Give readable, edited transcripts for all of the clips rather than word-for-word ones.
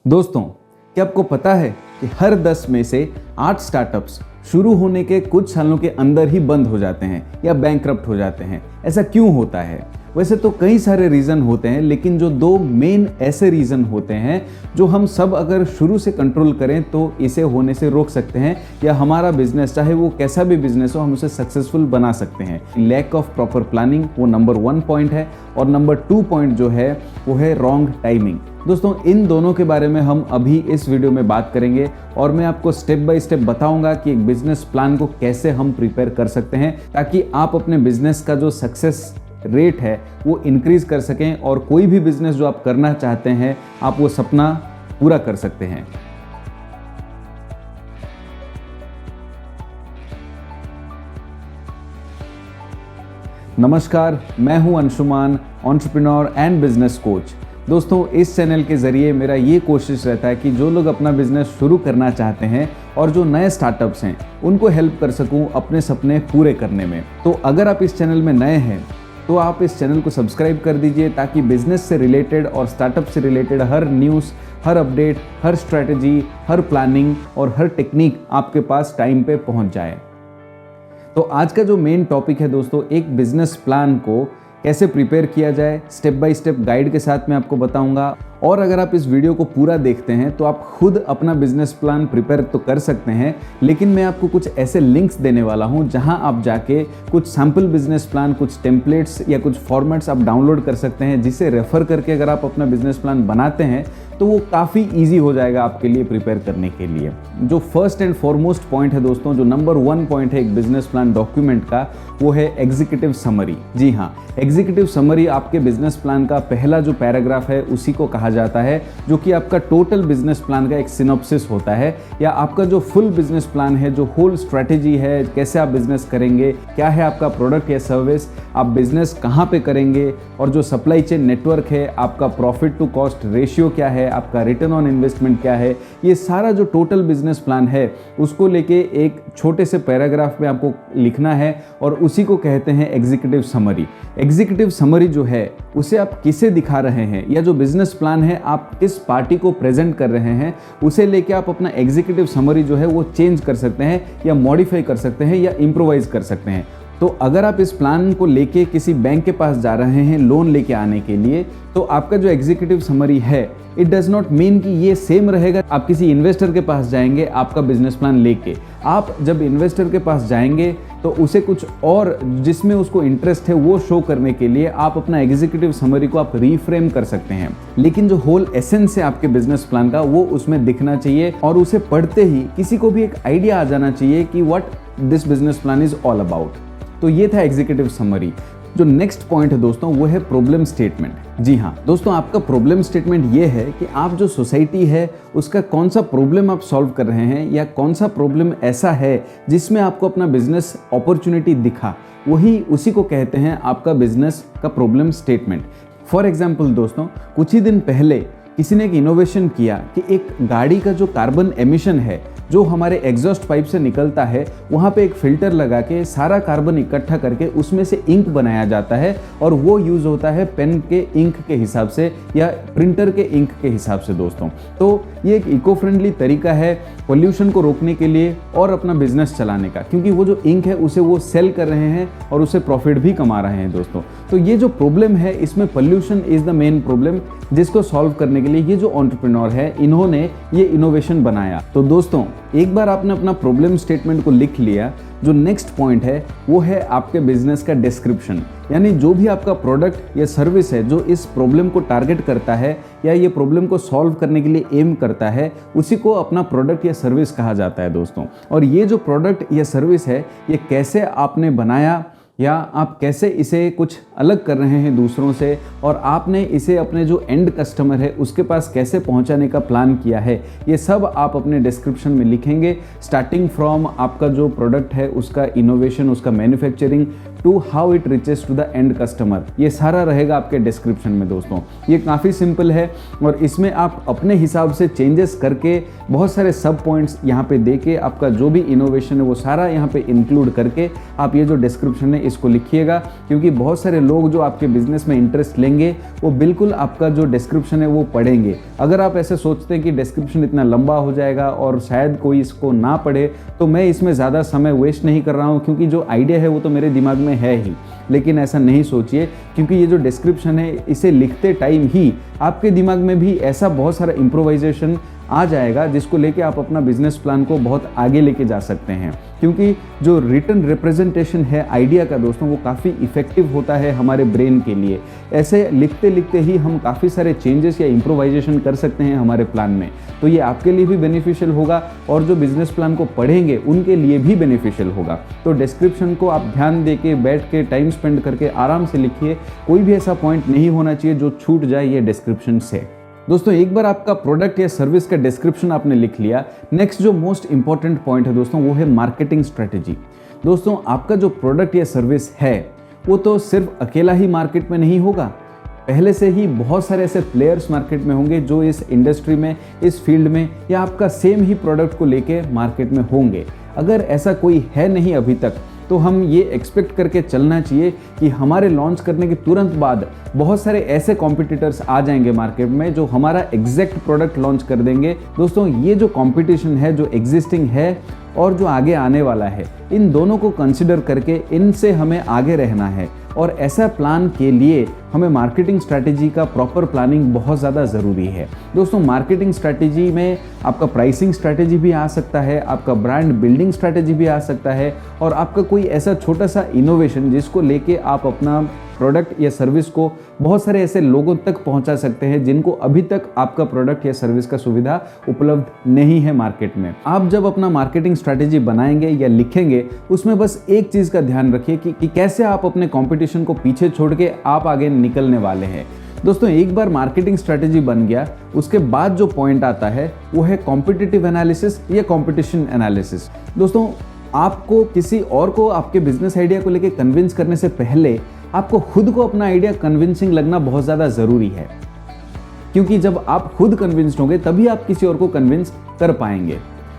दोस्तों, क्या आपको पता है कि हर 10 में से 8 स्टार्टअप्स शुरू होने के कुछ सालों के अंदर ही बंद हो जाते हैं या बैंकक्रप्ट हो जाते हैं। ऐसा क्यों होता है? वैसे तो कई सारे रीज़न होते हैं, लेकिन जो दो मेन ऐसे रीज़न होते हैं जो हम सब अगर शुरू से कंट्रोल करें तो इसे होने से रोक सकते हैं या हमारा बिजनेस, चाहे वो कैसा भी बिजनेस हो, हम उसे सक्सेसफुल बना सकते हैं। लैक ऑफ प्रॉपर प्लानिंग वो नंबर 1 पॉइंट है, और नंबर 2 पॉइंट जो है वो है रॉन्ग टाइमिंग। दोस्तों, इन दोनों के बारे में हम अभी इस वीडियो में बात करेंगे और मैं आपको स्टेप बाय स्टेप बताऊंगा कि एक बिजनेस प्लान को कैसे हम प्रिपेयर कर सकते हैं ताकि आप अपने बिजनेस का जो सक्सेस रेट है वो इंक्रीज कर सकें और कोई भी बिजनेस जो आप करना चाहते हैं आप वो सपना पूरा कर सकते हैं। नमस्कार, मैं हूं Anshuman, entrepreneur and business coach. दोस्तों, इस चैनल के ज़रिए मेरा ये कोशिश रहता है कि जो लोग अपना बिजनेस शुरू करना चाहते हैं और जो नए स्टार्टअप्स हैं उनको हेल्प कर सकूं अपने सपने पूरे करने में। तो अगर आप इस चैनल में नए हैं तो आप इस चैनल को सब्सक्राइब कर दीजिए ताकि बिजनेस से रिलेटेड और स्टार्टअप से रिलेटेड हर न्यूज़, हर अपडेट, हर स्ट्रैटेजी, हर प्लानिंग और हर टेक्निक आपके पास टाइम पे पहुंच जाए। तो आज का जो मेन टॉपिक है दोस्तों, एक बिजनेस प्लान को कैसे प्रिपेयर किया जाए, स्टेप बाय स्टेप गाइड के साथ मैं आपको बताऊंगा। और अगर आप इस वीडियो को पूरा देखते हैं तो आप खुद अपना बिजनेस प्लान प्रिपेयर तो कर सकते हैं, लेकिन मैं आपको कुछ ऐसे लिंक्स देने वाला हूं जहां आप जाके कुछ सैम्पल बिजनेस प्लान, कुछ टेम्पलेट्स या कुछ फॉर्मेट्स आप डाउनलोड कर सकते हैं, जिसे रेफर करके अगर आप अपना बिजनेस प्लान बनाते हैं तो वो काफ़ी ईजी हो जाएगा आपके लिए प्रिपेयर करने के लिए। जो फर्स्ट एंड फॉरमोस्ट पॉइंट है दोस्तों, जो नंबर 1 पॉइंट है एक बिजनेस प्लान डॉक्यूमेंट का, वो है एग्जीक्यूटिव समरी। जी हाँ, एग्जीक्यूटिव समरी आपके बिजनेस प्लान का पहला जो पैराग्राफ है उसी को कहा जाता है, जो कि आपका टोटल बिजनेस प्लान का एक सिनॉप्सिस होता है, या आपका जो फुल बिजनेस प्लान है, जो होल स्ट्रैटेजी है, कैसे आप बिजनेस करेंगे, क्या है आपका प्रोडक्ट या सर्विस, आप बिजनेस कहाँ पे करेंगे, और जो सप्लाई चेन नेटवर्क है, आपका प्रॉफिट टू कॉस्ट रेशियो क्या है, आपका रिटर्न ऑन इन्वेस्टमेंट क्या है, ये सारा जो टोटल बिजनेस प्लान है उसको लेके एक छोटे से पैराग्राफ में आपको लिखना है और उसी को कहते हैं एग्जीक्यूटिव समरी। एग्जीक्यूटिव समरी जो है उसे आप किसे दिखा रहे हैं, या जो बिजनेस प्लान है आप किस पार्टी को प्रेजेंट कर रहे हैं, उसे लेके आप अपना एग्जीक्यूटिव समरी जो है वो चेंज कर सकते हैं या मॉडिफाई कर सकते हैं या इम्प्रोवाइज कर सकते हैं। तो अगर आप इस प्लान को लेके किसी बैंक के पास जा रहे हैं लोन लेके आने के लिए, तो आपका जो एग्जीक्यूटिव समरी है, इट डज नॉट मीन कि ये सेम रहेगा। आप किसी इन्वेस्टर के पास जाएंगे आपका बिजनेस प्लान लेके, आप जब इन्वेस्टर के पास जाएंगे तो उसे कुछ और जिसमें उसको इंटरेस्ट है वो शो करने के लिए आप अपना एग्जीक्यूटिव समरी को आप रीफ्रेम कर सकते हैं, लेकिन जो होल एसेंस है आपके बिजनेस प्लान का वो उसमें दिखना चाहिए और उसे पढ़ते ही किसी को भी एक आइडिया आ जाना चाहिए कि what this business plan is all about. तो ये था एग्जीक्यूटिव समरी। जो नेक्स्ट पॉइंट है दोस्तों वो है प्रॉब्लम स्टेटमेंट। जी हाँ दोस्तों, आपका प्रॉब्लम स्टेटमेंट ये है कि आप जो सोसाइटी है उसका कौन सा प्रॉब्लम आप सॉल्व कर रहे हैं, या कौन सा प्रॉब्लम ऐसा है जिसमें आपको अपना बिजनेस अपॉर्चुनिटी दिखा, वही उसी को कहते हैं आपका बिजनेस का प्रॉब्लम स्टेटमेंट। फॉर एग्जाम्पल दोस्तों, कुछ ही दिन पहले किसी ने एक इनोवेशन किया कि एक गाड़ी का जो कार्बन एमिशन है, जो हमारे एग्जॉस्ट पाइप से निकलता है, वहाँ पे एक फिल्टर लगा के सारा कार्बन इकट्ठा करके उसमें से इंक बनाया जाता है और वो यूज़ होता है पेन के इंक के हिसाब से या प्रिंटर के इंक के हिसाब से दोस्तों। तो ये एक इको फ्रेंडली तरीका है पोल्यूशन को रोकने के लिए और अपना बिजनेस चलाने का, क्योंकि वो जो इंक है उसे वो सेल कर रहे हैं और उससे प्रॉफिट भी कमा रहे हैं दोस्तों। तो ये जो प्रॉब्लम है इसमें pollution is the main problem, जिसको सॉल्व करने के लिए ये जो एंटरप्रेन्योर है इन्होंने ये इनोवेशन बनाया। तो दोस्तों, एक बार आपने अपना प्रॉब्लम स्टेटमेंट को लिख लिया, जो नेक्स्ट पॉइंट है वो है आपके बिजनेस का डिस्क्रिप्शन, यानी जो भी आपका प्रोडक्ट या सर्विस है जो इस प्रॉब्लम को टारगेट करता है या ये प्रॉब्लम को सॉल्व करने के लिए एम करता है, उसी को अपना प्रोडक्ट या सर्विस कहा जाता है दोस्तों। और ये जो प्रोडक्ट या सर्विस है ये कैसे आपने बनाया, या आप कैसे इसे कुछ अलग कर रहे हैं दूसरों से, और आपने इसे अपने जो एंड कस्टमर है उसके पास कैसे पहुंचाने का प्लान किया है, ये सब आप अपने डिस्क्रिप्शन में लिखेंगे। स्टार्टिंग फ्रॉम आपका जो प्रोडक्ट है उसका इनोवेशन, उसका manufacturing, to how it reaches to the end customer, ये सारा रहेगा आपके डिस्क्रिप्शन में दोस्तों। ये काफ़ी सिंपल है और इसमें आप अपने हिसाब से चेंजेस करके बहुत सारे सब पॉइंट्स यहाँ पे दे के आपका जो भी इनोवेशन है वो सारा यहाँ पे इंक्लूड करके आप ये जो डिस्क्रिप्शन है इसको लिखिएगा, क्योंकि बहुत सारे लोग जो आपके बिजनेस में इंटरेस्ट लेंगे वो बिल्कुल आपका जो डिस्क्रिप्शन है वो पढ़ेंगे। अगर आप ऐसे सोचते हैं कि डिस्क्रिप्शन इतना लंबा हो जाएगा और शायद कोई इसको ना पढ़े, तो मैं इसमें ज़्यादा समय वेस्ट नहीं कर रहा हूँ, क्योंकि जो आइडिया है वो तो मेरे दिमाग में है ही। लेकिन ऐसा नहीं सोचिए, क्योंकि ये जो डिस्क्रिप्शन है इसे लिखते टाइम ही आपके दिमाग में भी ऐसा बहुत सारा इम्प्रोवाइजेशन आ जाएगा जिसको लेके आप अपना बिजनेस प्लान को बहुत आगे लेके जा सकते हैं। क्योंकि जो रिटन रिप्रेजेंटेशन है आइडिया का दोस्तों, वो काफ़ी इफेक्टिव होता है हमारे ब्रेन के लिए। ऐसे लिखते लिखते ही हम काफ़ी सारे चेंजेस या इम्प्रोवाइजेशन कर सकते हैं हमारे प्लान में। तो ये आपके लिए भी बेनिफिशियल होगा और जो बिजनेस प्लान को पढ़ेंगे उनके लिए भी बेनिफिशियल होगा। तो डिस्क्रिप्शन को आप ध्यान दे के बैठ के टाइम स्पेंड करके आराम से लिखिए। कोई भी ऐसा पॉइंट नहीं होना चाहिए जो छूट जाए ये डिस्क्रिप्शन से। दोस्तों एक बार आपका प्रोडक्ट या सर्विस का डिस्क्रिप्शन आपने लिख लिया, नेक्स्ट जो मोस्ट इंपॉर्टेंट पॉइंट है दोस्तों वो है मार्केटिंग स्ट्रेटेजी। दोस्तों आपका जो प्रोडक्ट या सर्विस है वो तो सिर्फ अकेला ही मार्केट में नहीं होगा, पहले से ही बहुत सारे ऐसे प्लेयर्स मार्केट में होंगे जो इस इंडस्ट्री में, इस फील्ड में या आपका सेम ही प्रोडक्ट को लेके मार्केट में होंगे। अगर ऐसा कोई है नहीं अभी तक, तो हम ये एक्सपेक्ट करके चलना चाहिए कि हमारे लॉन्च करने के तुरंत बाद बहुत सारे ऐसे कॉम्पिटिटर्स आ जाएंगे मार्केट में जो हमारा एग्जैक्ट प्रोडक्ट लॉन्च कर देंगे। दोस्तों ये जो कंपटीशन है, जो एग्जिस्टिंग है और जो आगे आने वाला है, इन दोनों को कंसिडर करके इनसे हमें आगे रहना है। और ऐसा प्लान के लिए हमें मार्केटिंग स्ट्रैटेजी का प्रॉपर प्लानिंग बहुत ज़्यादा ज़रूरी है। दोस्तों मार्केटिंग स्ट्रैटेजी में आपका प्राइसिंग स्ट्रैटेजी भी आ सकता है, आपका ब्रांड बिल्डिंग स्ट्रैटेजी भी आ सकता है, और आपका कोई ऐसा छोटा सा इनोवेशन जिसको लेके आप अपना प्रोडक्ट या सर्विस को बहुत सारे ऐसे लोगों तक पहुंचा सकते हैं जिनको अभी तक आपका प्रोडक्ट या सर्विस का सुविधा उपलब्ध नहीं है मार्केट में। आप जब अपना मार्केटिंग स्ट्रैटेजी बनाएंगे या लिखेंगे, उसमें बस एक चीज़ का ध्यान रखिए कि कैसे आप अपने कंपटीशन को पीछे छोड़ के आप आगे निकलने वाले हैं। दोस्तों एक बार मार्केटिंग स्ट्रैटेजी बन गया, उसके बाद जो पॉइंट आता है वो है कॉम्पिटिटिव एनालिसिस या कॉम्पिटिशन एनालिसिस। दोस्तों आपको किसी और को आपके बिजनेस आइडिया को लेके कन्विंस करने से पहले आपको खुद को अपना आइडिया कन्विंसिंग लगना बहुत ज़्यादा ज़रूरी है, क्योंकि जब आप खुद कन्विंस्ड होंगे तभी आप किसी और को कन्विंस कर पाएंगे।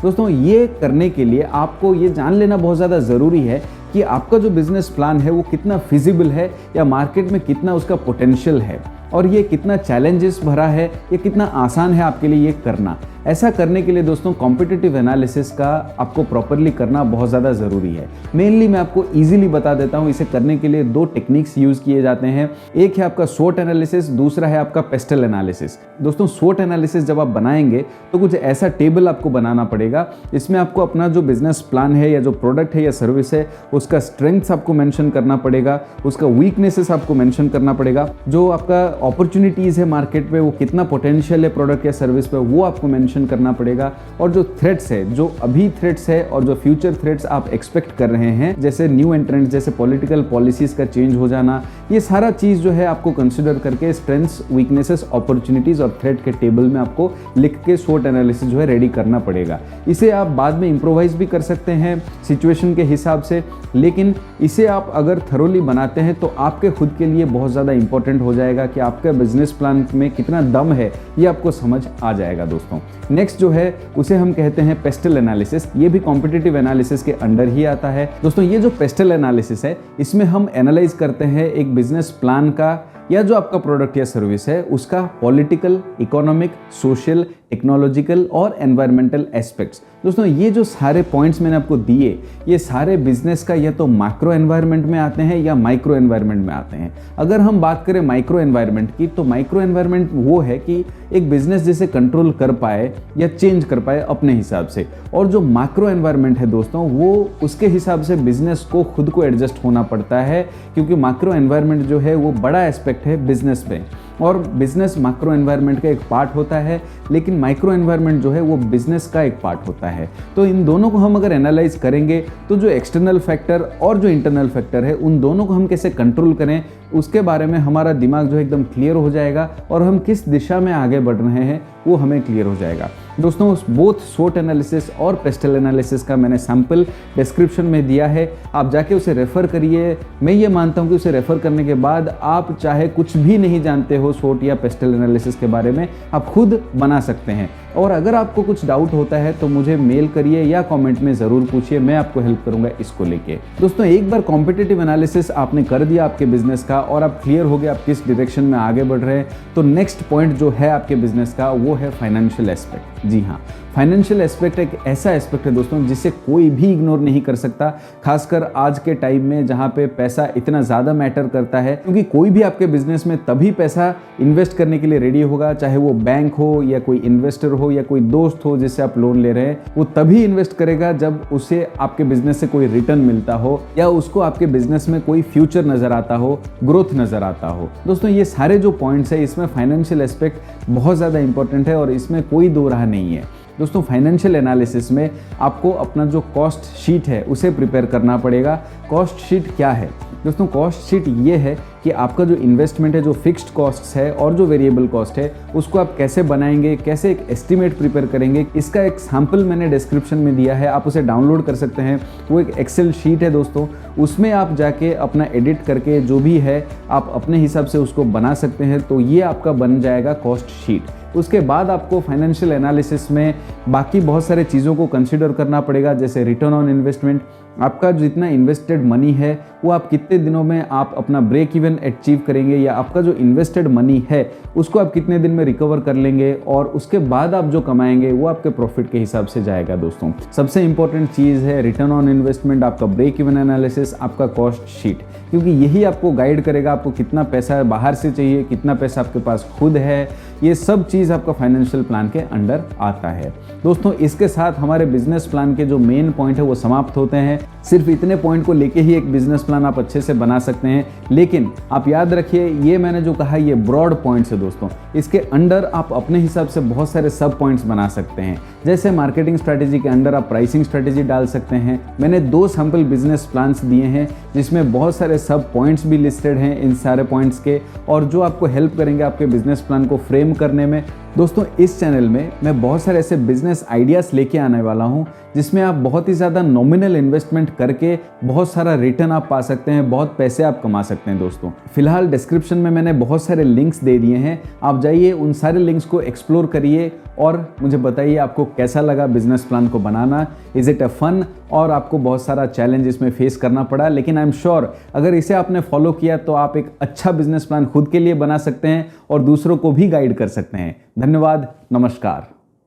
दोस्तों ये करने के लिए आपको ये जान लेना बहुत ज़्यादा ज़रूरी है कि आपका जो बिजनेस प्लान है वो कितना फिजिबल है या मार्केट में कितना उसका पोटेंशियल है, और ये कितना चैलेंजेस भरा है, ये कितना आसान है आपके लिए ये करना। ऐसा करने के लिए दोस्तों कॉम्पिटिटिव एनालिसिस का आपको प्रॉपरली करना बहुत ज़्यादा ज़रूरी है। मेनली मैं आपको इजीली बता देता हूँ, इसे करने के लिए दो टेक्निक्स यूज़ किए जाते हैं। एक है आपका SWOT एनालिसिस, दूसरा है आपका पेस्टल एनालिसिस। दोस्तों SWOT एनालिसिस जब आप बनाएंगे तो कुछ ऐसा टेबल आपको बनाना पड़ेगा, इसमें आपको अपना जो बिजनेस प्लान है या जो प्रोडक्ट है या सर्विस है उसका स्ट्रेंथ्स आपको मेंशन करना पड़ेगा, उसका वीकनेसेस आपको मेंशन करना पड़ेगा, जो आपका अपॉर्चुनिटीज़ है मार्केट पे, वो कितना पोटेंशियल है प्रोडक्ट या सर्विस पे, वो आपको मेंशन करना पड़ेगा, और जो थ्रेट्स है, जो अभी थ्रेट्स है और जो फ्यूचर थ्रेट्स आप एक्सपेक्ट कर रहे हैं, जैसे न्यू एंट्रेंट्स, जैसे पॉलिटिकल पॉलिसीज का चेंज हो जाना, ये सारा चीज़ जो है आपको कंसिडर करके स्ट्रेंथ्स, वीकनेसेस, अपॉर्चुनिटीज़ और थ्रेट के टेबल में आपको लिख के SWOT एनालिसिस जो है रेडी करना पड़ेगा। इसे आप बाद में इम्प्रोवाइज भी कर सकते हैं सिचुएशन के हिसाब से, लेकिन इसे आप अगर थरोली बनाते हैं तो आपके खुद के लिए बहुत ज़्यादा इंपॉर्टेंट हो जाएगा कि आपका बिजनेस प्लान में कितना दम है, ये आपको समझ आ जाएगा। दोस्तों नेक्स्ट जो है उसे हम कहते हैं पेस्टल एनालिसिस। ये भी कॉम्पिटिटिव एनालिसिस के अंडर ही आता है। दोस्तों ये जो पेस्टल एनालिसिस है, इसमें हम एनालाइज करते हैं एक बिजनेस प्लान का या जो आपका प्रोडक्ट या सर्विस है उसका पॉलिटिकल, इकोनॉमिक, सोशल, टेक्नोलॉजिकल और एनवायरमेंटल एस्पेक्ट्स। दोस्तों ये जो सारे पॉइंट्स मैंने आपको दिए, ये सारे बिजनेस का या तो मैक्रो एनवायरनमेंट में आते हैं या माइक्रो एनवायरनमेंट में आते हैं। अगर हम बात करें माइक्रो एनवायरनमेंट की, तो माइक्रो एनवायरनमेंट वो है कि एक बिजनेस जिसे कंट्रोल कर पाए या चेंज कर पाए अपने हिसाब से, और जो मैक्रो एनवायरनमेंट है दोस्तों, वो उसके हिसाब से बिजनेस को खुद को एडजस्ट होना पड़ता है, क्योंकि मैक्रो एनवायरनमेंट जो है वो बड़ा एस्पेक्ट है बिजनेस में, और बिजनेस मैक्रो एनवायरनमेंट का एक पार्ट होता है, लेकिन माइक्रो एनवायरनमेंट जो है वो बिजनेस का एक पार्ट होता है। तो इन दोनों को हम अगर एनालाइज करेंगे तो जो एक्सटर्नल फैक्टर और जो इंटरनल फैक्टर है, उन दोनों को हम कैसे कंट्रोल करें, उसके बारे में हमारा दिमाग जो है एकदम क्लियर हो जाएगा, और हम किस दिशा में आगे बढ़ रहे हैं वो हमें क्लियर हो जाएगा। दोस्तों बोथ SWOT एनालिसिस और पेस्टल एनालिसिस का मैंने सैम्पल डिस्क्रिप्शन में दिया है, आप जाके उसे रेफ़र करिए। मैं ये मानता हूँ कि उसे रेफ़र करने के बाद आप चाहे कुछ भी नहीं जानते हो SWOT या पेस्टल एनालिसिस के बारे में, आप खुद बना सकते हैं। और अगर आपको कुछ डाउट होता है तो मुझे मेल करिए या कमेंट में ज़रूर पूछिए, मैं आपको हेल्प करूंगा इसको लेके। दोस्तों एक बार कॉम्पिटिटिव एनालिसिस आपने कर दिया आपके बिजनेस का और आप क्लियर हो गए आप किस डायरेक्शन में आगे बढ़ रहे हैं, तो नेक्स्ट पॉइंट जो है आपके बिजनेस का वो है फाइनेंशियल एस्पेक्ट। जी हाँ, फाइनेंशियल एस्पेक्ट एक ऐसा एस्पेक्ट है दोस्तों जिसे कोई भी इग्नोर नहीं कर सकता, खासकर आज के टाइम में जहाँ पे पैसा इतना ज़्यादा मैटर करता है। क्योंकि कोई भी आपके बिजनेस में तभी पैसा इन्वेस्ट करने के लिए रेडी होगा, चाहे वो बैंक हो या कोई इन्वेस्टर हो या कोई दोस्त हो जिससे आप लोन ले रहे हैं, वो तभी इन्वेस्ट करेगा जब उसे आपके बिजनेस से कोई रिटर्न मिलता हो या उसको आपके बिजनेस में कोई फ्यूचर नजर आता हो, ग्रोथ नजर आता हो। दोस्तों ये सारे जो पॉइंट्स है इसमें फाइनेंशियल एस्पेक्ट बहुत ज़्यादा इंपॉर्टेंट है और इसमें कोई दो राह नहीं है। दोस्तों फाइनेंशियल एनालिसिस में आपको अपना जो कॉस्ट शीट है उसे प्रिपेयर करना पड़ेगा। कॉस्ट शीट क्या है दोस्तों? कॉस्ट शीट ये है कि आपका जो इन्वेस्टमेंट है, जो फिक्स्ड कॉस्ट है और जो वेरिएबल कॉस्ट है, उसको आप कैसे बनाएंगे, कैसे एक एस्टिमेट प्रिपेयर करेंगे, इसका एक सैम्पल मैंने डिस्क्रिप्शन में दिया है, आप उसे डाउनलोड कर सकते हैं। वो एक एक्सेल शीट है दोस्तों, उसमें आप जाके अपना एडिट करके जो भी है आप अपने हिसाब से उसको बना सकते हैं। तो ये आपका बन जाएगा कॉस्ट शीट। उसके बाद आपको फाइनेंशियल एनालिसिस में बाकी बहुत सारे चीज़ों को कंसिडर करना पड़ेगा, जैसे रिटर्न ऑन इन्वेस्टमेंट। आपका जितना इन्वेस्टेड मनी है वो आप कितने दिनों में आप अपना ब्रेक इवन अचीव करेंगे, या आपका जो इन्वेस्टेड मनी है उसको आप कितने दिन में रिकवर कर लेंगे, और उसके बाद आप जो कमाएंगे वो आपके प्रॉफिट के हिसाब से जाएगा। दोस्तों सबसे इंपॉर्टेंट चीज़ है रिटर्न ऑन इन्वेस्टमेंट, आपका ब्रेक इवन एनालिसिस, आपका कॉस्ट शीट, क्योंकि यही आपको गाइड करेगा आपको कितना पैसा बाहर से चाहिए, कितना पैसा आपके पास खुद है। ये सब चीज़ आपका फाइनेंशियल प्लान के अंडर आता है। दोस्तों इसके साथ हमारे बिजनेस प्लान के जो मेन पॉइंट है वो समाप्त होते हैं। सिर्फ इतने पॉइंट को लेके ही एक बिजनेस प्लान आप अच्छे से बना सकते हैं, लेकिन आप याद रखिए ये मैंने जो कहा ये ब्रॉड पॉइंट्स है दोस्तों। इसके अंडर आप अपने हिसाब से बहुत सारे सब पॉइंट्स बना सकते हैं। जैसे मार्केटिंग स्ट्रैटेजी के अंडर आप प्राइसिंग स्ट्रैटेजी डाल सकते हैं। मैंने 2 सैम्पल बिजनेस प्लान्स दिए हैं जिसमें बहुत सारे सब पॉइंट्स भी लिस्टेड हैं इन सारे पॉइंट्स के, और जो आपको हेल्प करेंगे आपके बिजनेस प्लान को फ्रेम करने में। दोस्तों इस चैनल में मैं बहुत सारे ऐसे बिजनेस आइडियाज़ लेके आने वाला हूं जिसमें आप बहुत ही ज़्यादा नॉमिनल इन्वेस्टमेंट करके बहुत सारा रिटर्न आप पा सकते हैं, बहुत पैसे आप कमा सकते हैं। दोस्तों फिलहाल डिस्क्रिप्शन में मैंने बहुत सारे लिंक्स दे दिए हैं, आप जाइए उन सारे लिंक्स को एक्सप्लोर करिए और मुझे बताइए आपको कैसा लगा बिजनेस प्लान को बनाना। Is it a fun? और आपको बहुत सारा चैलेंज इसमें फेस करना पड़ा, लेकिन आई एम श्योर अगर इसे आपने फॉलो किया तो आप एक अच्छा बिजनेस प्लान खुद के लिए बना सकते हैं और दूसरों को भी गाइड कर सकते हैं। धन्यवाद, नमस्कार।